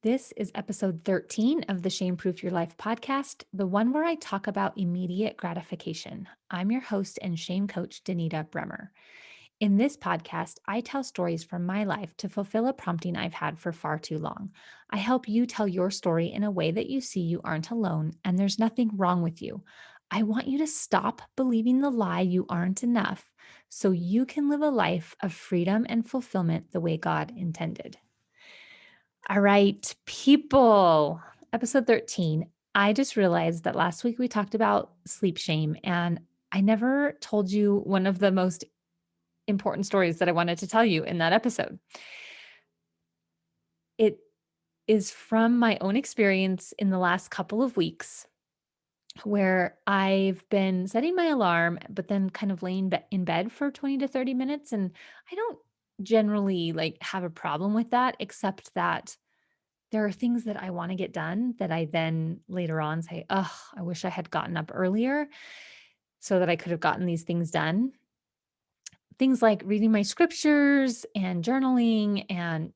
This is episode 13 of the Shame Proof Your Life podcast, the one where I talk about immediate gratification. I'm your host and shame coach, Danita Bremer. In this podcast, I tell stories from my life to fulfill a prompting I've had for far too long. I help you tell your story in a way that you see you aren't alone and there's nothing wrong with you. I want you to stop believing the lie you aren't enough so you can live a life of freedom and fulfillment the way God intended. All right, people. Episode 13. I just realized that last week we talked about sleep shame, and I never told you one of the most important stories that I wanted to tell you in that episode. It is from my own experience in the last couple of weeks where I've been setting my alarm, but then kind of laying in bed for 20 to 30 minutes. And I don't generally like have a problem with that, except that there are things that I wanna get done that I then later on say, "Ugh, I wish I had gotten up earlier so that I could have gotten these things done." Things like reading my scriptures and journaling and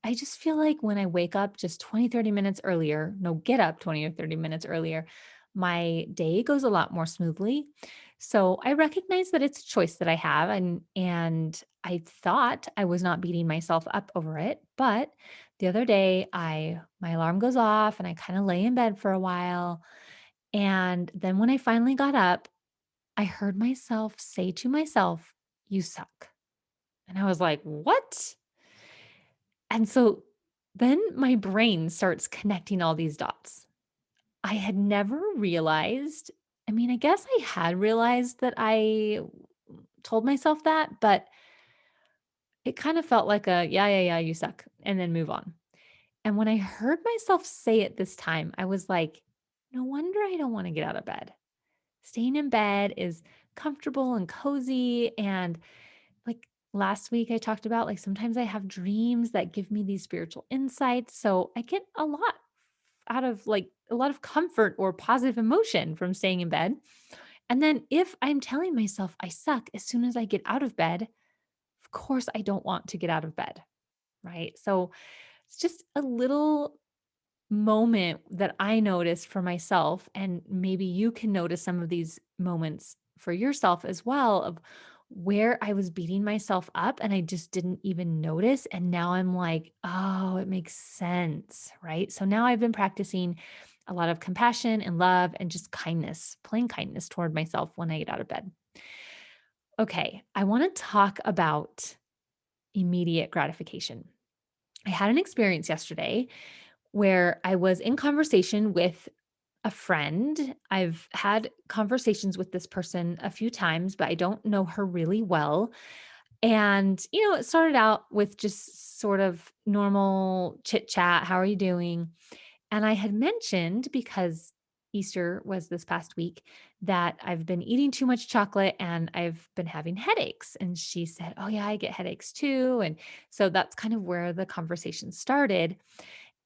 I just feel like when I wake up just 20, 30 minutes earlier, no, get up 20 or 30 minutes earlier, my day goes a lot more smoothly. So I recognize that it's a choice that I have and I thought I was not beating myself up over it, but the other day I my alarm goes off and I kind of lay in bed for a while. And then when I finally got up, I heard myself say to myself, "You suck." And I was like, "What?" And so then my brain starts connecting all these dots. I had never realized, I mean, I guess I had realized that I told myself that, but it kind of felt like a, yeah, yeah, yeah, you suck, and then move on. And when I heard myself say it this time, I was like, no wonder I don't want to get out of bed. Staying in bed is comfortable and cozy. And like last week, I talked about like sometimes I have dreams that give me these spiritual insights. So I get a lot out of like a lot of comfort or positive emotion from staying in bed. And then if I'm telling myself I suck as soon as I get out of bed, of course I don't want to get out of bed. Right. So it's just a little moment that I noticed for myself, and maybe you can notice some of these moments for yourself as well of where I was beating myself up and I just didn't even notice. And now I'm like, oh, it makes sense. Right. So now I've been practicing a lot of compassion and love and just kindness, plain kindness toward myself when I get out of bed. Okay. I want to talk about immediate gratification. I had an experience yesterday where I was in conversation with a friend. I've had conversations with this person a few times, but I don't know her really well. And, it started out with just sort of normal chit chat. How are you doing? And I had mentioned, because Easter was this past week, that I've been eating too much chocolate and I've been having headaches. And she said, "Oh, yeah, I get headaches too." And so that's kind of where the conversation started.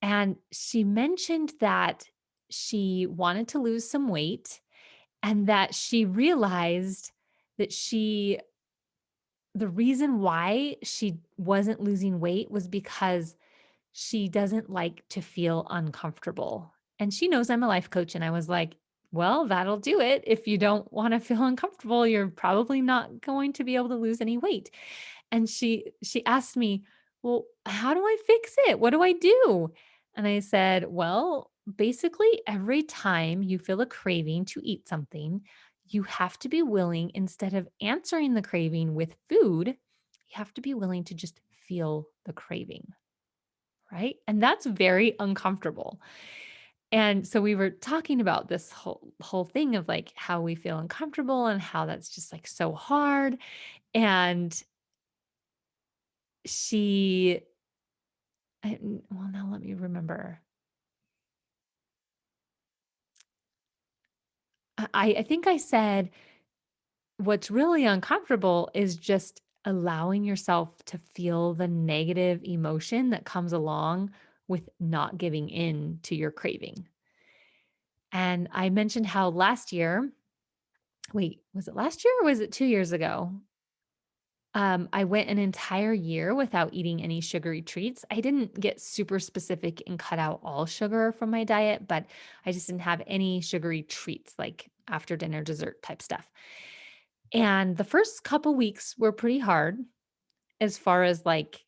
And she mentioned that she wanted to lose some weight and that she realized that the reason why she wasn't losing weight was because she doesn't like to feel uncomfortable. And she knows I'm a life coach. And I was like, well, that'll do it. If you don't want to feel uncomfortable, you're probably not going to be able to lose any weight. And she asked me, "Well, how do I fix it? What do I do?" And I said, "Well, basically every time you feel a craving to eat something, you have to be willing, instead of answering the craving with food, you have to be willing to just feel the craving." Right? And that's very uncomfortable. And so we were talking about this whole thing of like how we feel uncomfortable and how that's just like so hard. And she well, now let me remember. I think I said what's really uncomfortable is just allowing yourself to feel the negative emotion that comes along with not giving in to your craving. And I mentioned how last year, wait, was it last year or was it 2 years ago? I went an entire year without eating any sugary treats. I didn't get super specific and cut out all sugar from my diet, but I just didn't have any sugary treats like after dinner dessert type stuff. And the first couple weeks were pretty hard as far as like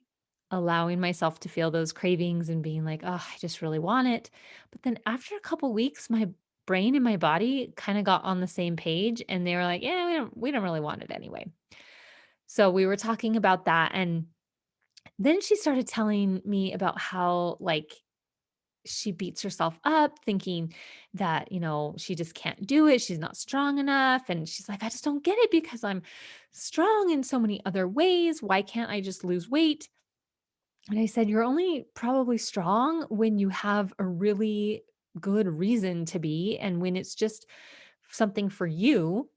allowing myself to feel those cravings and being like, "Oh, I just really want it." But then after a couple weeks, my brain and my body kind of got on the same page and they were like, "Yeah, we don't really want it anyway." So we were talking about that, and then she started telling me about how like she beats herself up thinking that, she just can't do it. She's not strong enough. And she's like, I just don't get it because I'm strong in so many other ways. Why can't I just lose weight? And I said, you're only probably strong when you have a really good reason to be. And when it's just something for you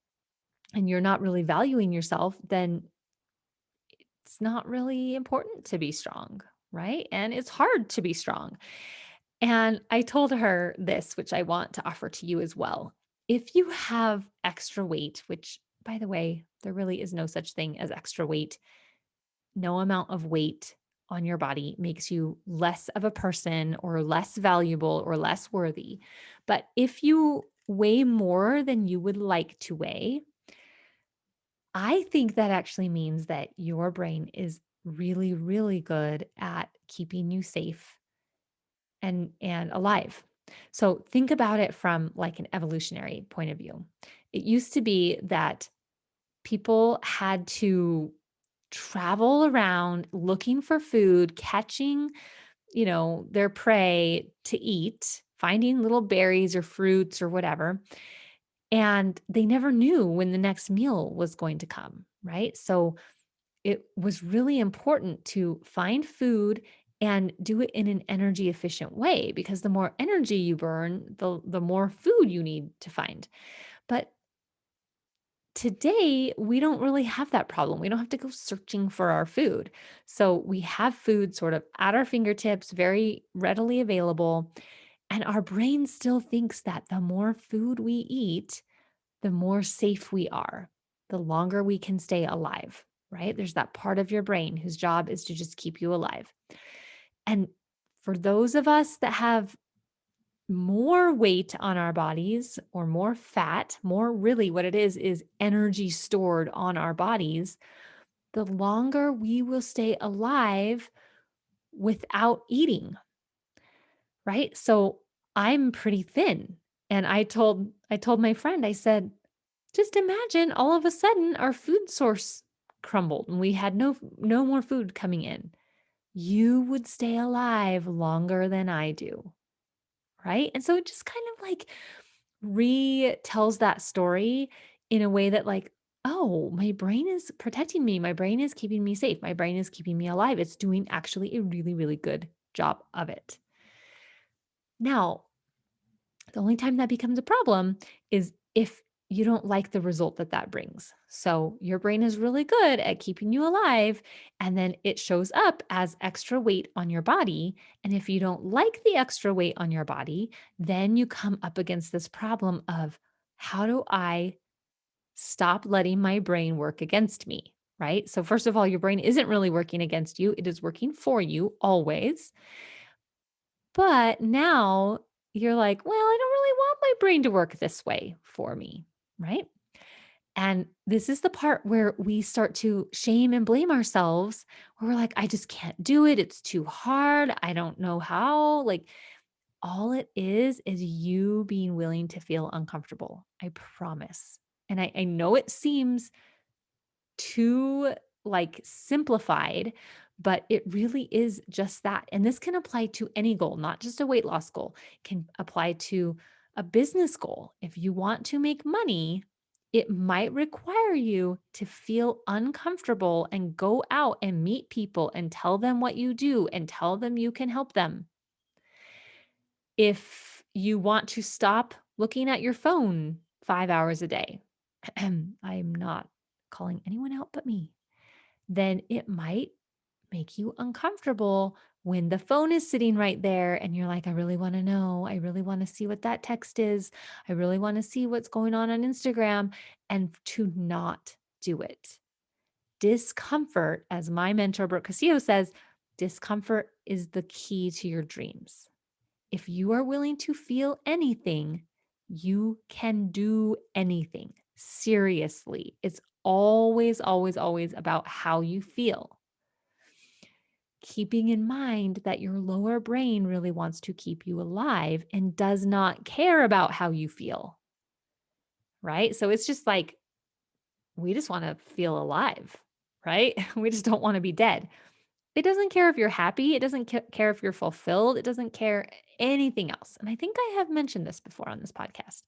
and you're not really valuing yourself, then it's not really important to be strong. Right. And it's hard to be strong. And I told her this, which I want to offer to you as well. If you have extra weight, which by the way, there really is no such thing as extra weight, no amount of weight on your body makes you less of a person or less valuable or less worthy. But if you weigh more than you would like to weigh, I think that actually means that your brain is really, really good at keeping you safe and alive. So think about it from like an evolutionary point of view. It used to be that people had to travel around looking for food, catching, their prey to eat, finding little berries or fruits or whatever. And they never knew when the next meal was going to come, right? So it was really important to find food and do it in an energy efficient way because the more energy you burn, the more food you need to find. But today, we don't really have that problem. We don't have to go searching for our food. So we have food sort of at our fingertips, very readily available. And our brain still thinks that the more food we eat, the more safe we are, the longer we can stay alive, right? There's that part of your brain whose job is to just keep you alive. And for those of us that have more weight on our bodies or more fat, more really what it is energy stored on our bodies, the longer we will stay alive without eating, right? So I'm pretty thin. And I told my friend, I said, just imagine all of a sudden our food source crumbled and we had no more food coming in. You would stay alive longer than I do, right? And so it just kind of like retells that story in a way that like, oh, my brain is protecting me. My brain is keeping me safe. My brain is keeping me alive. It's doing actually a really, really good job of it. Now, the only time that becomes a problem is if you don't like the result that that brings. So your brain is really good at keeping you alive, and then it shows up as extra weight on your body. And if you don't like the extra weight on your body, then you come up against this problem of how do I stop letting my brain work against me? Right. So, first of all, your brain isn't really working against you, it is working for you always. But now you're like, well, I don't really want my brain to work this way for me, right? And this is the part where we start to shame and blame ourselves, where we're like, I just can't do it. It's too hard. I don't know how. Like, all it is you being willing to feel uncomfortable. I promise. And I know it seems too like simplified, but it really is just that. And this can apply to any goal, not just a weight loss goal. It can apply to a business goal. If you want to make money, it might require you to feel uncomfortable and go out and meet people and tell them what you do and tell them you can help them. If you want to stop looking at your phone 5 hours a day, I'm not calling anyone out but me, then it might make you uncomfortable when the phone is sitting right there and you're like, I really want to know. I really want to see what that text is. I really want to see what's going on Instagram, and to not do it. discomfort, as my mentor, Brooke Castillo says, discomfort is the key to your dreams. If you are willing to feel anything, you can do anything. Seriously, it's always, always, always about how you feel. Keeping in mind that your lower brain really wants to keep you alive and does not care about how you feel, right? So it's just like, we just want to feel alive, right? We just don't want to be dead. It doesn't care if you're happy. It doesn't care if you're fulfilled. It doesn't care anything else. And I think I have mentioned this before on this podcast.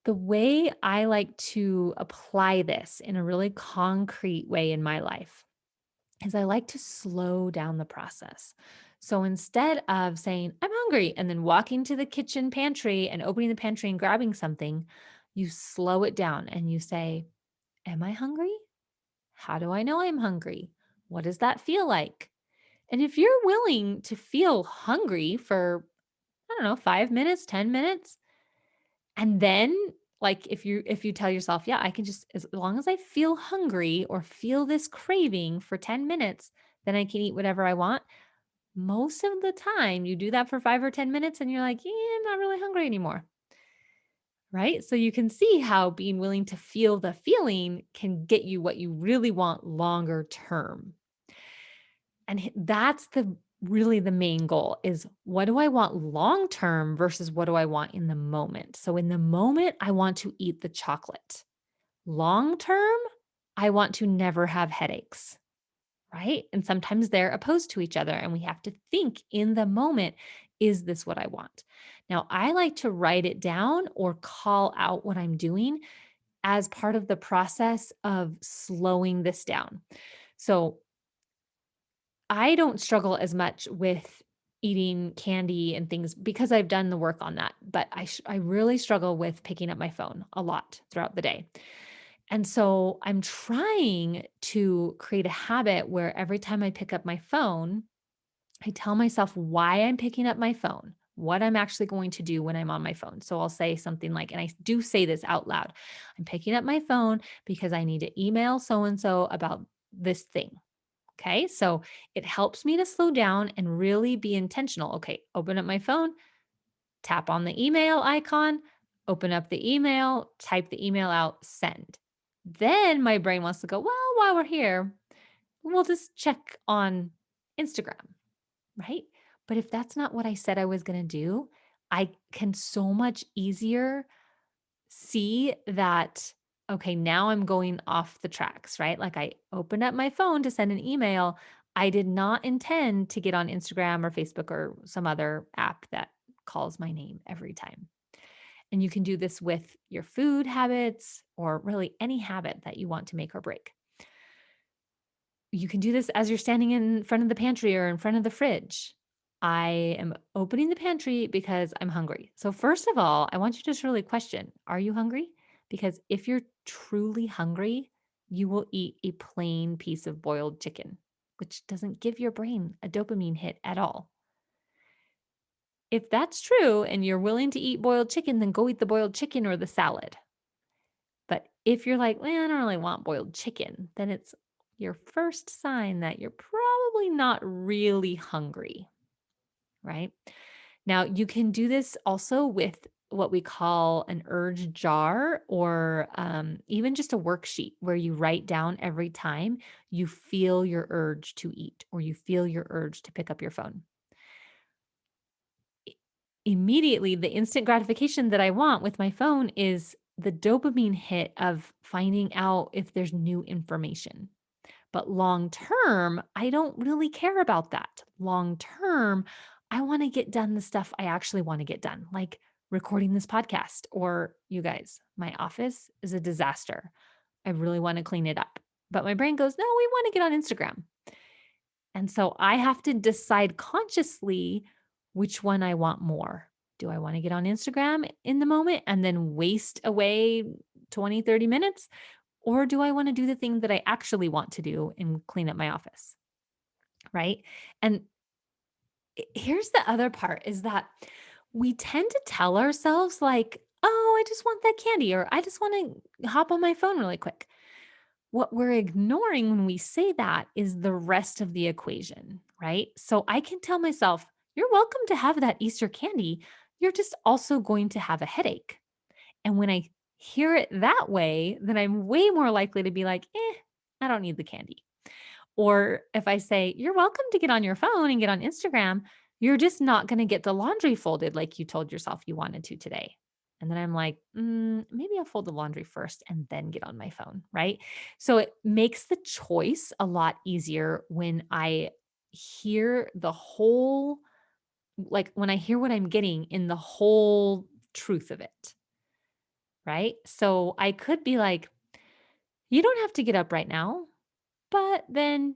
The way I like to apply this in a really concrete way in my life is I like to slow down the process. So instead of saying, I'm hungry, and then walking to the kitchen pantry and opening the pantry and grabbing something, you slow it down and you say, am I hungry? How do I know I'm hungry? What does that feel like? And if you're willing to feel hungry for, I don't know, 5 minutes, 10 minutes, and then like if you tell yourself, yeah, I can just, as long as I feel hungry or feel this craving for 10 minutes, then I can eat whatever I want. Most of the time you do that for 5 or 10 minutes and you're like, yeah, I'm not really hungry anymore. Right? So you can see how being willing to feel the feeling can get you what you really want longer term. And that's the really the main goal is, what do I want long term versus what do I want in the moment? So in the moment, I want to eat the chocolate. Long term, I want to never have headaches, right? And sometimes they're opposed to each other and we have to think in the moment, is this what I want? Now, I like to write it down or call out what I'm doing as part of the process of slowing this down. So I don't struggle as much with eating candy and things because I've done the work on that, but I really struggle with picking up my phone a lot throughout the day. And so I'm trying to create a habit where every time I pick up my phone, I tell myself why I'm picking up my phone, what I'm actually going to do when I'm on my phone. So I'll say something like, and I do say this out loud, I'm picking up my phone because I need to email so and so about this thing. Okay. So it helps me to slow down and really be intentional. Okay. Open up my phone, tap on the email icon, open up the email, type the email out, send. Then my brain wants to go, well, while we're here, we'll just check on Instagram. Right. But if that's not what I said I was going to do, I can so much easier see that, okay, now I'm going off the tracks, right? Like I opened up my phone to send an email. I did not intend to get on Instagram or Facebook or some other app that calls my name every time. And you can do this with your food habits or really any habit that you want to make or break. You can do this as you're standing in front of the pantry or in front of the fridge. I am opening the pantry because I'm hungry. So, first of all, I want you to just really question, are you hungry? Because if you're truly hungry, you will eat a plain piece of boiled chicken, which doesn't give your brain a dopamine hit at all. If that's true and you're willing to eat boiled chicken, then go eat the boiled chicken or the salad. But if you're like, well, I don't really want boiled chicken, then it's your first sign that you're probably not really hungry, right? Now, you can do this also with what we call an urge jar or even just a worksheet where you write down every time you feel your urge to eat or you feel your urge to pick up your phone. Immediately, the instant gratification that I want with my phone is the dopamine hit of finding out if there's new information. But long term, I don't really care about that. Long term, I want to get done the stuff I actually want to get done, like recording this podcast. Or you guys, my office is a disaster. I really want to clean it up. But my brain goes, no, we want to get on Instagram. And so I have to decide consciously which one I want more. Do I want to get on Instagram in the moment and then waste away 20, 30 minutes? Or do I want to do the thing that I actually want to do and clean up my office? Right. And here's the other part is that we tend to tell ourselves, like, oh, I just want that candy, or I just want to hop on my phone really quick. what we're ignoring when we say that is the rest of the equation, right? So I can tell myself, you're welcome to have that Easter candy. You're just also going to have a headache. And when I hear it that way, then I'm way more likely to be like, I don't need the candy. Or if I say, you're welcome to get on your phone and get on Instagram, you're just not going to get the laundry folded like you told yourself you wanted to today. And then I'm like, maybe I'll fold the laundry first and then get on my phone. Right. So it makes the choice a lot easier when I hear the whole, like when I hear what I'm getting in the whole truth of it. Right. So I could be like, you don't have to get up right now. But then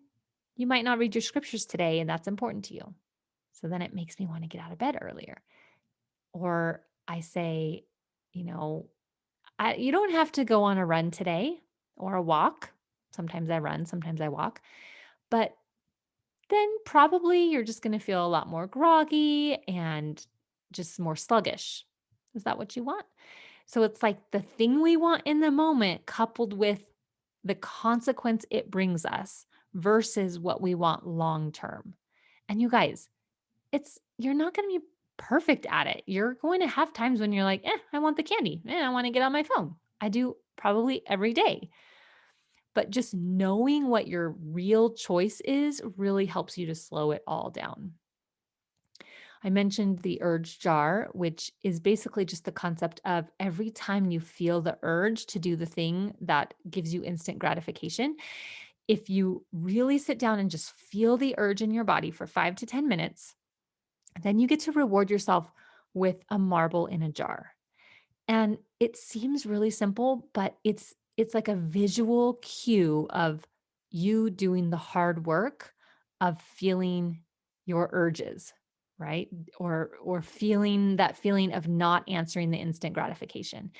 you might not read your scriptures today, and that's important to you. So then it makes me want to get out of bed earlier. Or I say, you know, you don't have to go on a run today or a walk. Sometimes I run, sometimes I walk. But then probably you're just going to feel a lot more groggy and just more sluggish. Is that what you want? So it's like the thing we want in the moment coupled with the consequence it brings us versus what we want long term. And you guys, you're not going to be perfect at it. You're going to have times when you're like, I want the candy. I want to get on my phone. I do probably every day. But just knowing what your real choice is really helps you to slow it all down. I mentioned the urge jar, which is basically just the concept of every time you feel the urge to do the thing that gives you instant gratification, if you really sit down and just feel the urge in your body for 5 to 10 minutes, then you get to reward yourself with a marble in a jar. And it seems really simple, but it's like a visual cue of you doing the hard work of feeling your urges, right? Or feeling that feeling of not answering the instant gratification.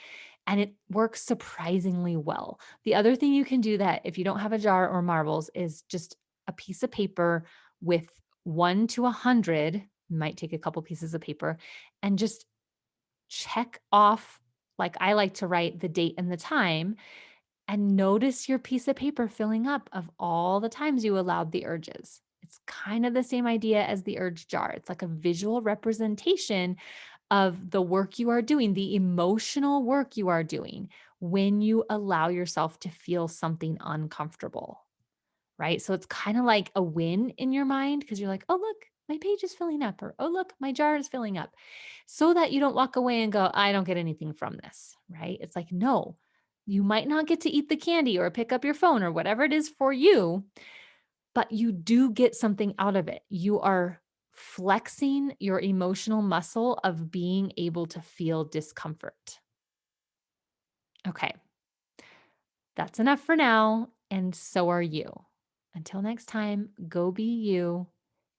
And it works surprisingly well. The other thing you can do that if you don't have a jar or marbles is just a piece of paper with 1 to 100, might take a couple pieces of paper, and just check off, like I like to write the date and the time, and notice your piece of paper filling up of all the times you allowed the urges. It's kind of the same idea as the urge jar. It's like a visual representation of the work you are doing, the emotional work you are doing when you allow yourself to feel something uncomfortable, right? So it's kind of like a win in your mind because you're like, oh, look, my page is filling up, or oh, look, my jar is filling up, so that you don't walk away and go, I don't get anything from this, right? It's like, no, you might not get to eat the candy or pick up your phone or whatever it is for you, but you do get something out of it. You are flexing your emotional muscle of being able to feel discomfort. Okay, that's enough for now. And so are you. Until next time, go be you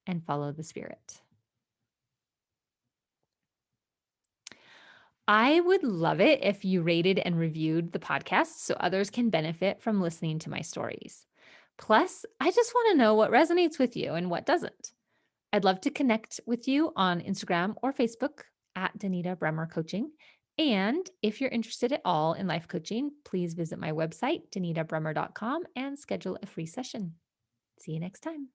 and follow the spirit. I would love it if you rated and reviewed the podcast so others can benefit from listening to my stories. Plus, I just want to know what resonates with you and what doesn't. I'd love to connect with you on Instagram or Facebook at Danita Bremer Coaching. And if you're interested at all in life coaching, please visit my website, danitabremer.com, and schedule a free session. See you next time.